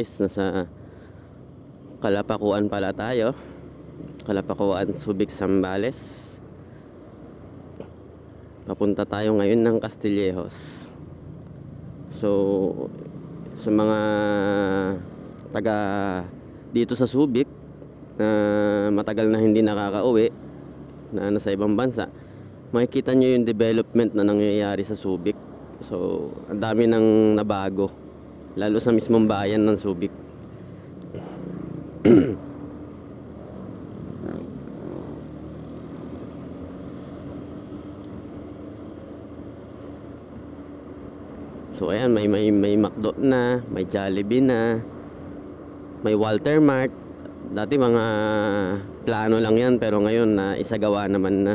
guys, nasa Kalapakuan pala tayo. Kalapakuan, Subic, Zambales. Papunta tayo ngayon ng Castillejos. So sa mga taga dito sa Subic na matagal na hindi nakakauwi na nasa ibang bansa, makikita nyo yung development na nangyayari sa Subic. So ang dami nang nabago, lalo sa mismong bayan ng Subic. So ayan, may McDo na, may Jollibee na, may Walter Mart. Dati mga plano lang yan, pero ngayon na isagawa naman na.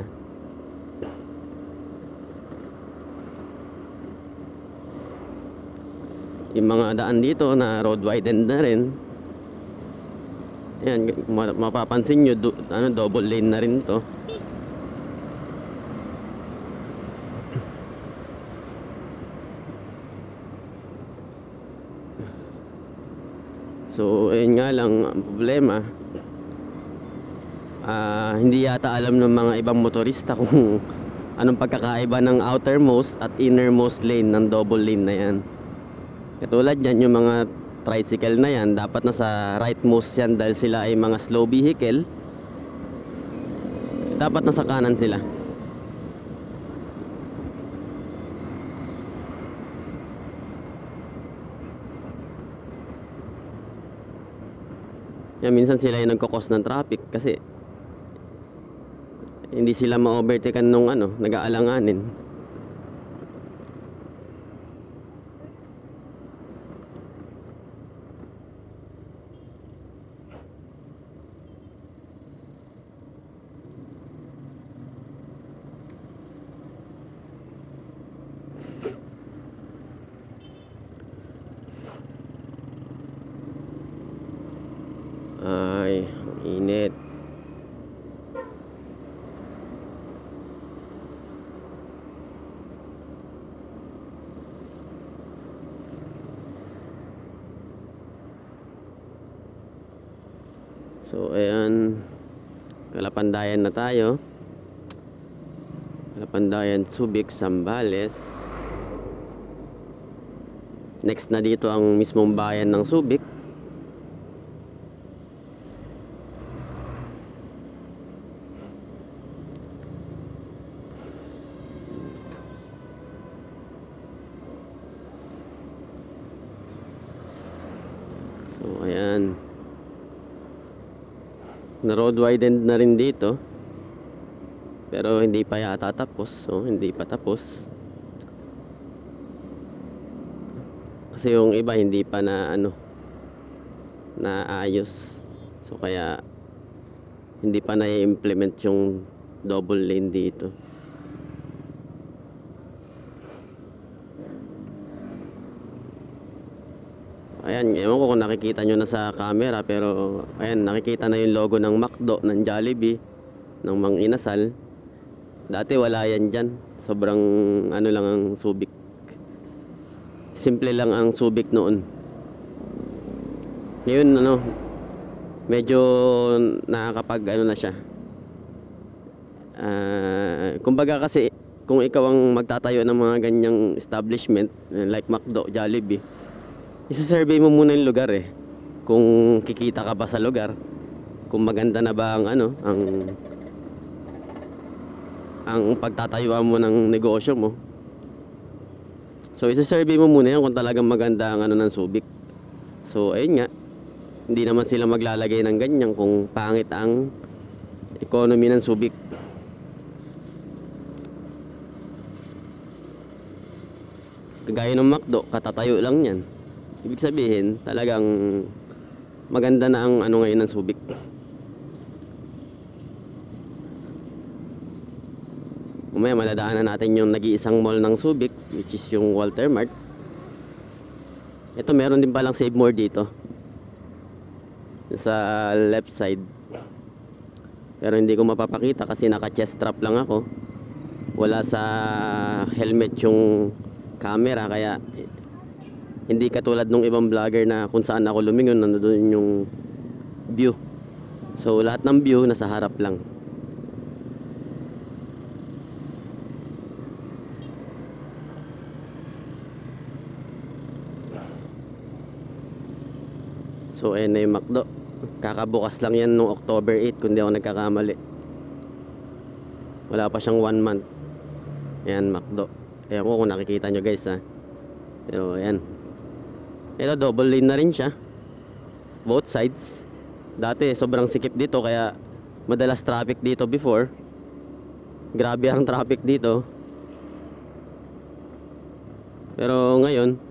Yung mga daan dito na road widened na rin. Ayan, mapapansin nyo, double lane na rin to. So ayun nga lang ang problema, hindi yata alam ng mga ibang motorista kung anong pagkakaiba ng outermost at innermost lane ng double lane na yan. Katulad yan, yung mga tricycle na yan, dapat nasa rightmost yan dahil sila ay mga slow vehicle. Dapat nasa kanan sila. Yan, minsan sila yung nagkakos ng traffic kasi hindi sila ma-overtaken nung nag-aalanganin. Ay, init. So ayan, Kalapandayan na tayo. Kalapandayan, Subic, Zambales. Next na dito ang mismong bayan ng Subic. So ayan, na road widened na rin dito, pero hindi pa yata tapos. So hindi pa tapos kasi yung iba hindi pa na naayos. So kaya hindi pa na-implement yung double lane dito. Ayan, ewan ko kung nakikita nyo na sa camera, pero ayan, nakikita na yung logo ng McDo, ng Jollibee, ng Mang Inasal. Dati wala yan dyan. Sobrang lang ang Subic. Simple lang ang Subic noon. Ngayon medyo nakakapag na siya. Kumbaga kasi kung ikaw ang magtatayo ng mga ganyang establishment like McDo, Jollibee, isa-survey mo muna yung lugar kung kikita ka ba sa lugar, kung maganda na ba ang pagtatayuan mo ng negosyo mo. So isa-survey mo muna yan kung talagang maganda ang ng Subic. So ayun nga, hindi naman sila maglalagay ng ganyan kung pangit ang economy ng Subic. Kagaya ng McDo, katatayo lang yan. Ibig sabihin, talagang maganda na ang ngayon ng Subic. Umaya maladaanan natin yung nag-iisang mall ng Subic, which is yung Walter Mart. Ito, meron din palang Save More dito sa left side, pero hindi ko mapapakita kasi naka chest strap lang ako. Wala sa helmet yung camera, kaya Hindi katulad nung ibang vlogger na kung saan ako lumingon, nandoon yung view. So lahat ng view nasa harap lang. So ayan na yung McDo. Kakabukas lang yan nung October 8 kung di ako nagkakamali. Wala pa siyang 1 month. Ayan, McDo. Ayan ko kung nakikita nyo guys ha. Pero ayan. Ito double lane na rin siya. Both sides. Dati sobrang sikip dito kaya madalas traffic dito before. Grabe ang traffic dito. Pero ngayon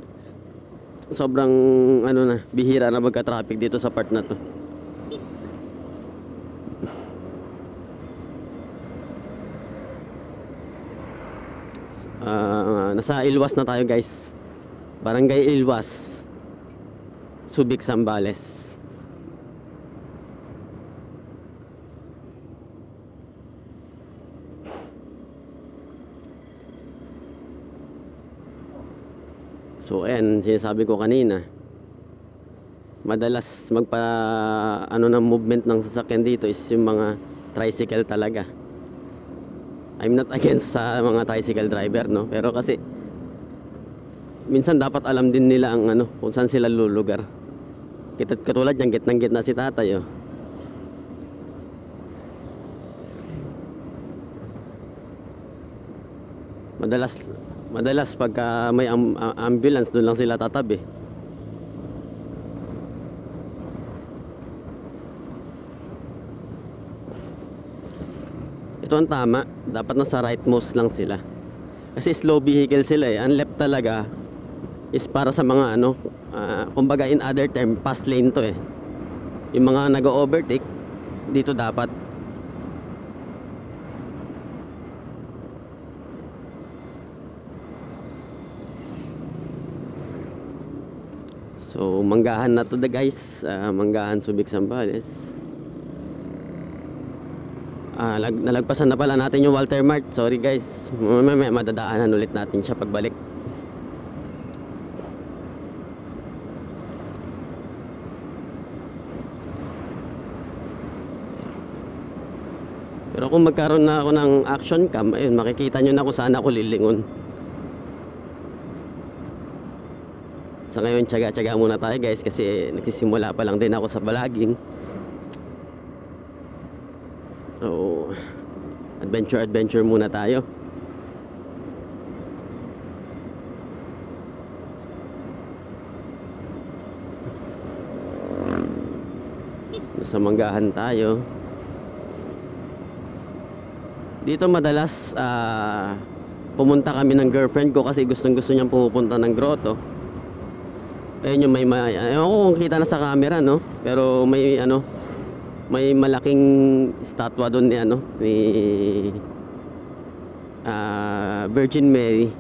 sobrang ano na, bihira na magka-traffic dito sa part na to. Nasa Ilwas na tayo guys. Barangay Ilwas, Subic, Zambales. So ayan, sinasabi ko kanina, madalas ano ng movement ng sasakyan dito is yung mga tricycle talaga. I'm not against sa mga tricycle driver, no, pero kasi minsan dapat alam din nila ang ano, kung saan sila lulugar. Katulad yan, gitnang-gitna si tatay, oh. Madalas pagka may ambulance, doon lang sila tatabi. Ito ang tama, dapat nasa rightmost lang sila. Kasi slow vehicle sila eh. Ang left talaga is para sa mga ano, kumbaga in other term, fast lane to eh. Yung mga nag-overtake, dito dapat. So Manggahan na to guys, Manggahan, Subic, Zambales. Nalagpasan na pala natin yung Walter Mart. Sorry guys, may madadaanan ulit natin siya pagbalik. Pero kung magkaroon na ako ng action cam, ayun, makikita nyo na kung saan ako lilingon. Sa ngayon, tsaga-tsaga muna tayo guys, kasi nagsisimula pa lang din ako sa vlogging. So adventure muna tayo. Nasa Manggahan tayo. Dito madalas pumunta kami ng girlfriend ko kasi gusto niyang pupunta ng grotto. Ayun yung ewan ko kung kita na sa camera, no, pero may ano, may malaking statwa doon ni ano, ni Virgin Mary.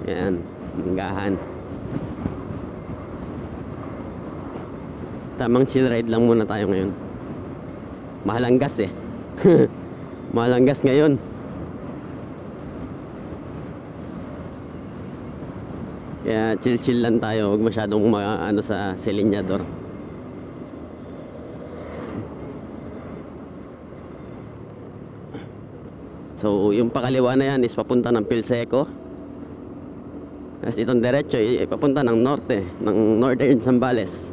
Yan, Manggahan. Tamang chill ride lang muna tayo ngayon. Mahal ang gas eh. Mahal ang gas ngayon. Kaya chill lang tayo, huwag masyadong ano sa silinyador. So yung pakaliwa na yan is papunta ng Pilseco. Tapos itong diretso papunta ng norte, ng Northern Zambales.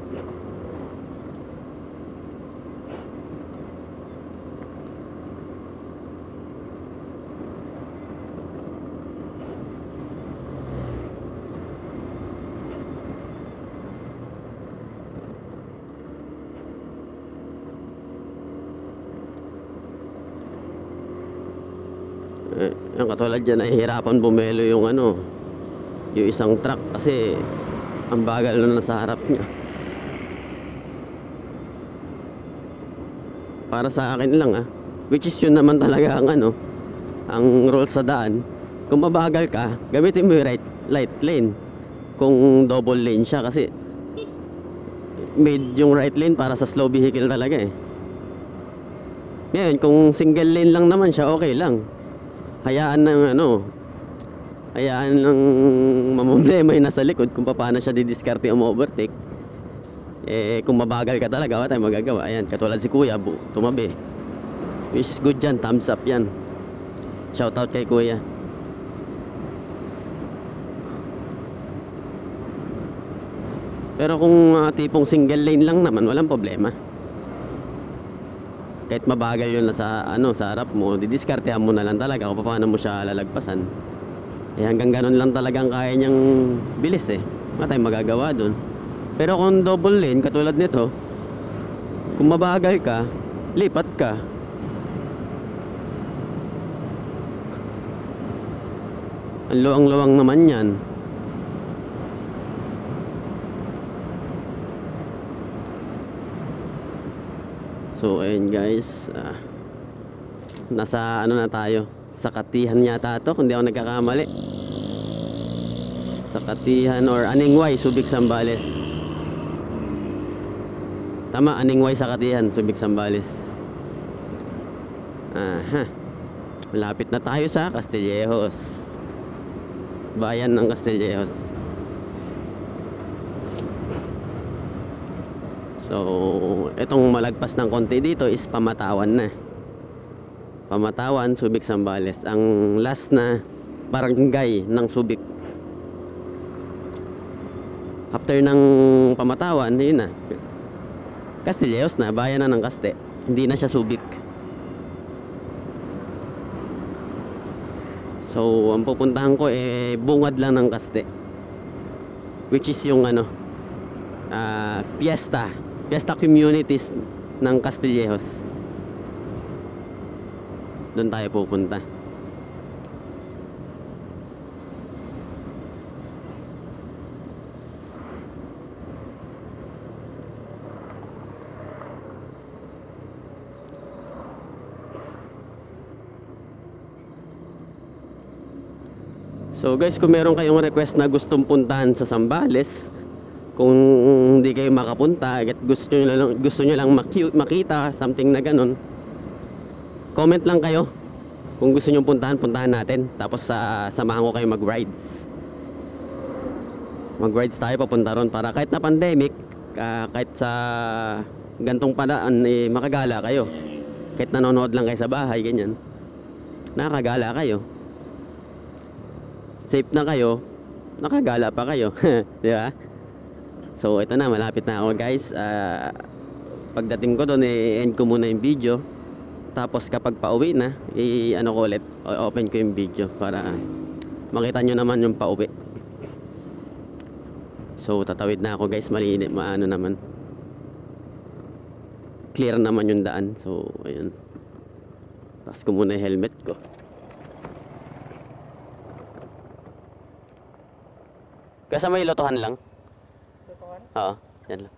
Yung katulad dyan, nahihirapan bumelo yung ano, yung isang truck kasi ang bagal na nasa harap niya. Para sa akin lang which is yun naman talaga ang ano, ang rules sa daan. Kung mabagal ka, gamitin mo yung right lane kung double lane siya, kasi made yung right lane para sa slow vehicle talaga eh. Ngayon, kung single lane lang naman siya, okay lang. Hayaan ng mamumblema yung nasa likod kung paano siya didiskarte o ma-overtake. Eh, kung mabagal ka talaga, wala tayong magagawa. Ayan, katulad si Kuya, tumabi. Which is good dyan, thumbs up yan. Shout out kay Kuya. Pero kung tipong single lane lang naman, walang problema. Kahit mabagal yun na sa harap mo, didiskartehan mo na lang talaga kung paano mo siya lalagpasan. Eh hanggang ganun lang talagang kaya niyang bilis eh. Wala tayong magagawa dun. Pero kung double lane, katulad nito, kung mabagal ka, lipat ka. Ang luwang-luwang naman yan. So ayun guys, nasa na tayo, sa Katihan yata to, kung di ako nagkakamali. Sa Katihan or Aningway, Subic, Zambales. Tama, Aningway sa Katihan, Subic, Zambales. Aha, malapit na tayo sa Castillejos, bayan ng Castillejos. So, itong malagpas ng konti dito is Pamatawan na. Pamatawan, Subic, Zambales. Ang last na barangay ng Subic. After ng Pamatawan, yun na. Castillejos na, bayan na ng Caste. Hindi na siya Subic. So, ang pupuntahan ko bungad lang ng Caste. Which is yung Fiesta communities ng Castillejos. Doon tayo pupunta. So guys, kung meron kayong request na gustong puntahan sa Zambales, kung hindi kayo makapunta at gusto nyo lang makita something na ganun, comment lang kayo. Kung gusto nyo puntahan natin. Tapos samahan ko kayo mag-rides tayo papunta ron, para kahit na pandemic, kahit sa gantong padaan makagala kayo. Kahit nanonood lang kayo sa bahay, ganyan, nakakagala kayo, safe na kayo, nakagala pa kayo. Di ba? So ito na, malapit na ako guys. Pagdating ko doon, end ko muna yung video. Tapos kapag pauwi na, ko ulit, open ko yung video para makita nyo naman yung pauwi. So tatawid na ako guys, maano naman, clear naman yung daan. So ayun, taas ko muna yung helmet ko. Kasi may lotohan lang. Oo, yan lang.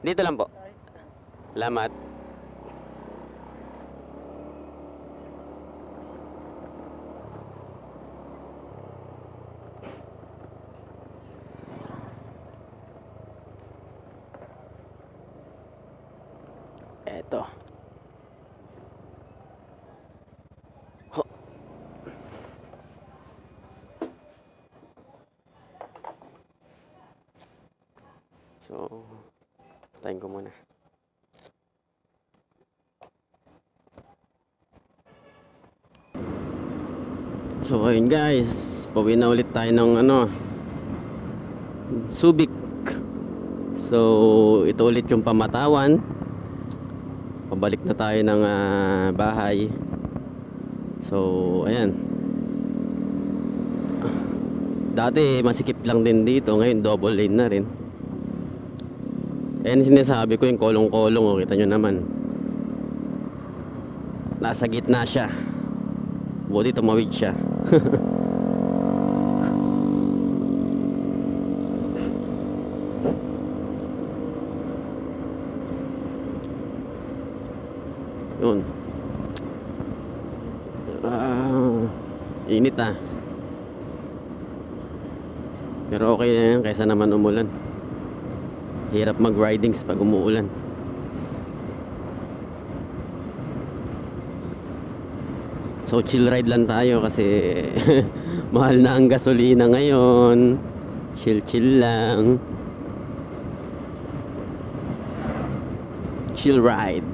Dito lang po. Salamat. Eto. So, patayin ko muna. So, ayun guys, pauwi na ulit tayo ng Subic. So, ito ulit yung Pamatawan. Pabalik na tayo ng bahay. So, ayan. Dati masikip lang din dito, ngayon double lane na rin. Ayan sinasabi ko, yung kolong-kolong, oh, kita nyo naman. Nasa gitna siya. Buti tumawid siya. Yun. Init ah. Pero okay na yan, kaysa naman umulan. Hirap mag-ridings pag umuulan. So chill ride lang tayo kasi mahal na ang gasolina ngayon. Chill lang. Chill ride.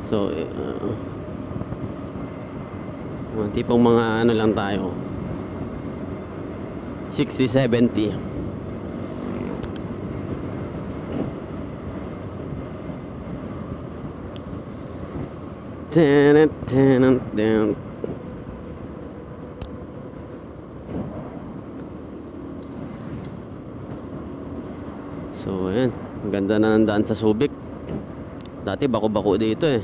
So tipong mga ano lang tayo, 60-70. So ayan, ang ganda na ng daan sa Subic. Dati bako-bako dito eh.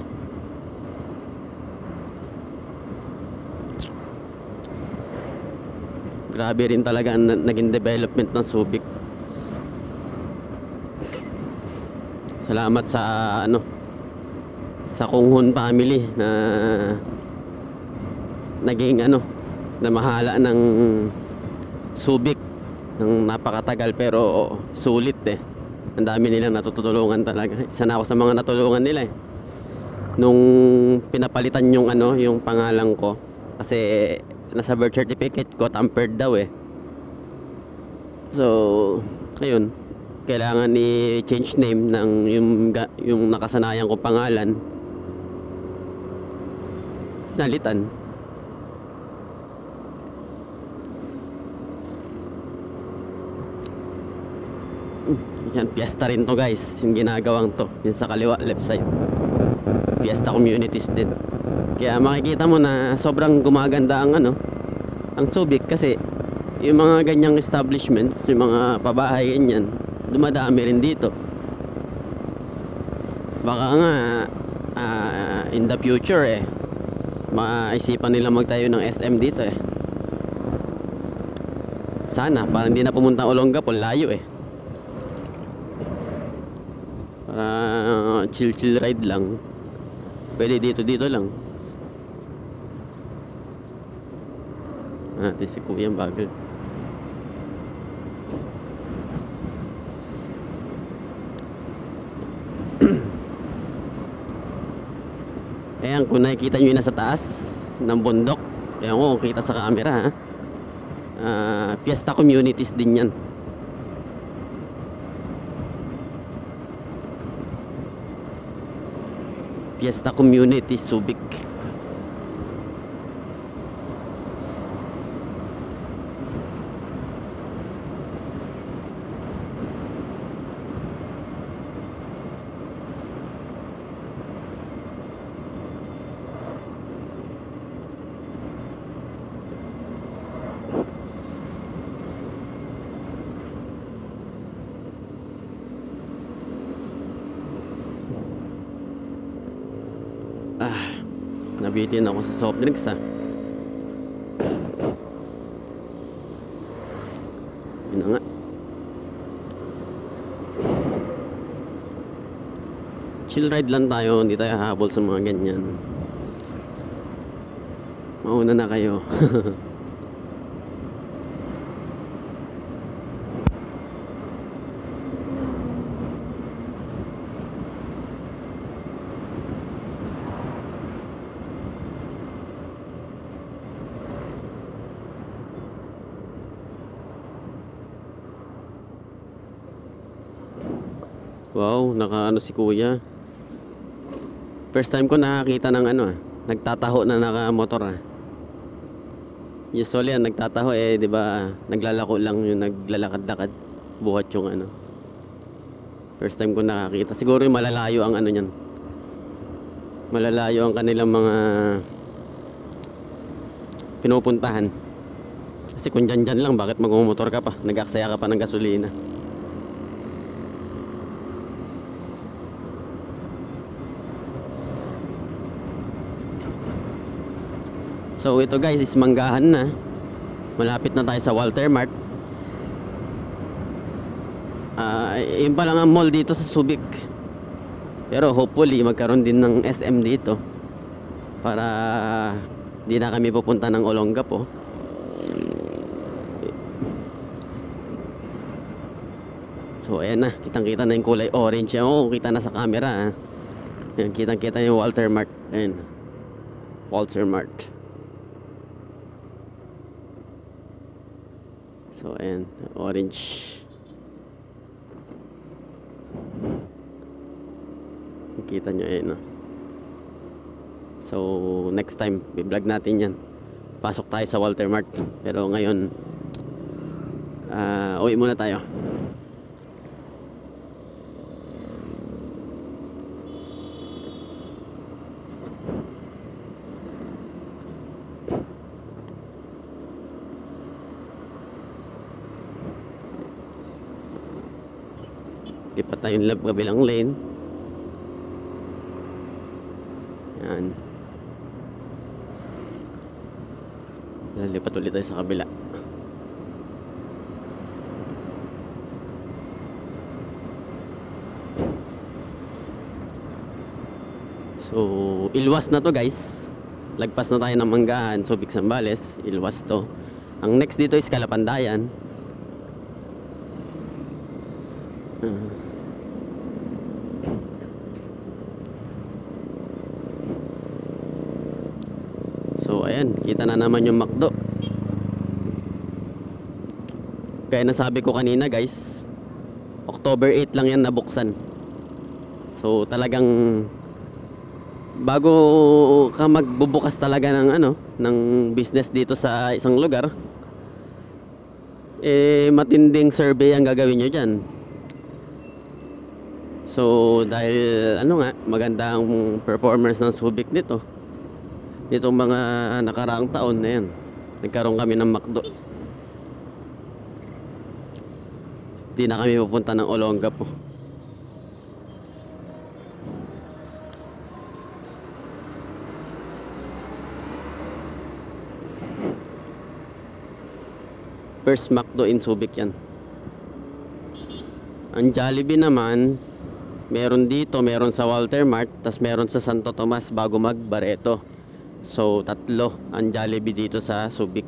Grabe rin talaga ang naging development ng Subic. Salamat sa sa Kunghon family na naging namahala ng Subic ng napakatagal, pero sulit eh. Ang dami nilang natutulungan talaga. Isa na ako sa mga natulungan nila eh. Nung pinapalitan yung yung pangalan ko, kasi nasa birth certificate ko tampered daw eh. So ayun, kailangan i-change name ng yung nakasanayan ko pangalan. Nalitan. Yan, Fiesta rin to guys, yung ginagawang to, yung sa kaliwa, left side. Fiesta Communities din. Kaya makikita mo na sobrang gumaganda ang ang Subic, kasi yung mga ganyang establishments, yung mga pabahay ganyan, dumadami rin dito. Baka nga in the future maisipan nila magtayo ng SM dito eh. Sana, parang hindi na pumunta Olongapo, layo eh. Para chill ride lang. Pwede dito lang. Natin si Kuyang Bagal. Ayan, kung nakikita nyo yun nasa taas ng bundok, ayan ko, kita sa camera Fiesta Communities din yan. Fiesta Communities Subic. Nabitin ako sa soft drinks Yun na nga. Chill ride lang tayo, hindi tayo habol sa mga ganyan. Mauna na kayo. Wow, nakaano si kuya. First time ko nakakita ng nagtataho na nakamotor Usually nagtataho di ba naglalako lang, yung naglalakad-lakad, buhat yung First time ko nakakita. Siguro yung malalayo ang niyan. Malalayo ang kanilang mga pinupuntahan. Kasi kung dyan lang, bakit magmumotor ka pa? Nag-aksaya ka pa ng gasolina. So ito guys is Manggahan na. Malapit na tayo sa Walter Mart. Yun pa lang ang mall dito sa Subic. Pero hopefully magkaroon din ng SM dito, para di na kami pupunta ng Olongapo. So ayan na, kitang kita na yung kulay orange. Oo, kita na sa camera. Ayan, kitang kita yung Walter Mart. Ayan, Walter Mart. So ayan, orange. Kita nyo, ayan, no? So next time i-vlog natin yan. Pasok tayo sa Walter Mart. Pero ngayon uwi muna tayo. Lipat tayo yung kabilang lane. Yan. Lilipat ulit tayo sa kabila. So Ilwas na to guys. Lagpas na tayo ng Manggahan, Subic, Zambales. Ilwas to. Ang next dito is Kalapandayan. So ayan, kita na naman yung McDo. Kaya nasabi ko kanina guys, October 8 lang yan nabuksan. So talagang bago ka magbubukas talaga ng ng business dito sa isang lugar, matinding survey ang gagawin nyo dyan. So dahil maganda ang performance ng Subic nito nitong mga nakaraang taon na yan, nagkaroon kami ng McDo. Di na kami pupunta ng Olongapo. First McDo in Subic yan. Ang Jollibee naman, meron dito, meron sa Walter Mart, tas meron sa Santo Tomas bago mag-Barreto. So tatlo ang Jollibee dito sa Subic.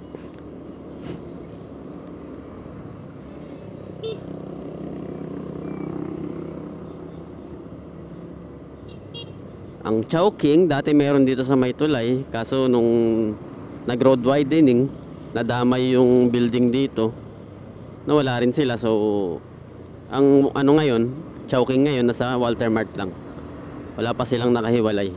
Ang Chowking dati meron dito sa Maytulay, kaso nung nag-road widening, nadamay yung building dito, nawala rin sila. So ang ngayon, Chowking ngayon nasa Walter Mart lang. Wala pa silang nakahiwalay.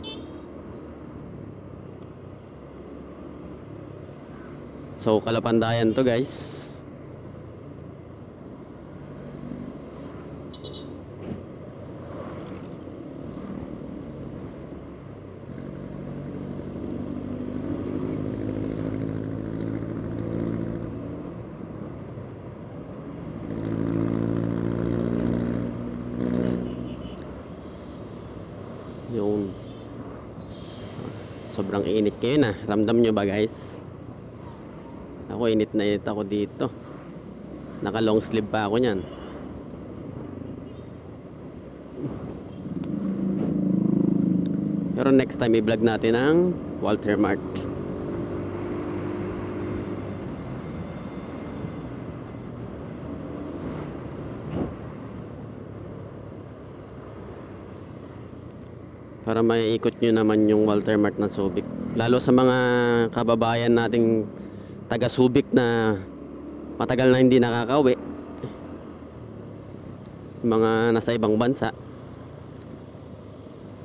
So Kalapandayan to guys. Yung sobrang init ngayon ramdam nyo ba guys? Ako init na init ako dito. Naka long sleeve pa ako niyan. Pero next time i-vlog natin ang Walter Mart. Para maiikot nyo naman yung Walter Mart ng Subic. Lalo sa mga kababayan nating taga Subic na matagal na hindi nakakauwi, mga nasa ibang bansa,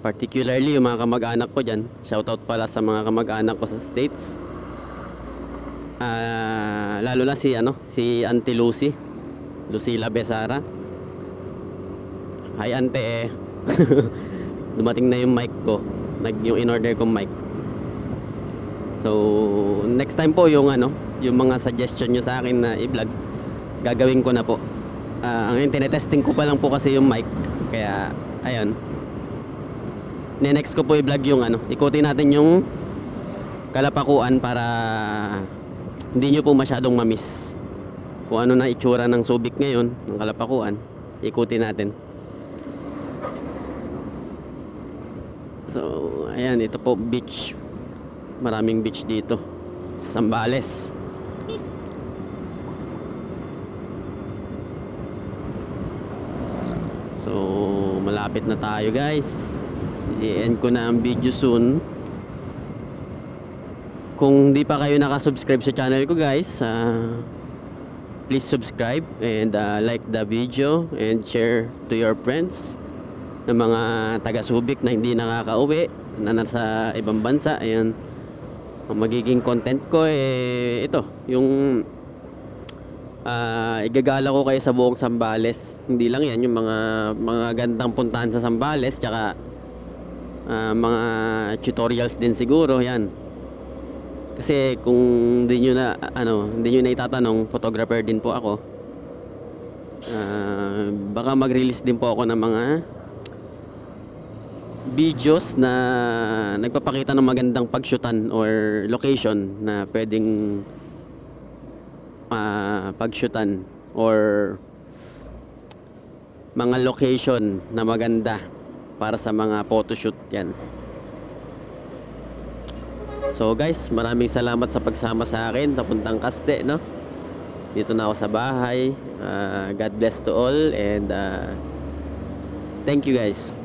particularly yung mga kamag-anak ko dyan. Shoutout pala sa mga kamag-anak ko sa States, lalo na si Auntie Lucy, Lucila Besara. Hi Ante. Dumating na yung mic ko, yung in-order kong mic. So next time po yung mga suggestion nyo sa akin na i-vlog, gagawin ko na po. Ang tinetesting ko pa lang po kasi yung mic, kaya ayun, next ko po i-vlog yung ikutin natin yung Kalapakuan para hindi nyo po masyadong mamiss kung ano na itsura ng Subic ngayon, ng Kalapakuan. Ikutin natin. So ayan, ito po beach. Maraming beach dito sa Zambales. So malapit na tayo guys, i-end ko na ang video soon. Kung di pa kayo nakasubscribe sa channel ko guys, please subscribe and like the video and share to your friends ng mga taga Subic na hindi nakakauwi, na nasa ibang bansa. Ayan, ang magiging content ko ito, yung igagala ko kayo sa buong Zambales. Hindi lang yan, yung mga gandang puntahan sa Zambales, tsaka mga tutorials din siguro yan. Kasi kung hindi nyo na itatanong, photographer din po ako. Baka mag-release din po ako ng mga videos na nagpapakita ng magandang pagshootan or location na pwedeng pagshootan, or mga location na maganda para sa mga photoshoot yan. So guys, maraming salamat sa pagsama sa akin sa puntang Caste, no? Dito na ako sa bahay. God bless to all, and thank you guys.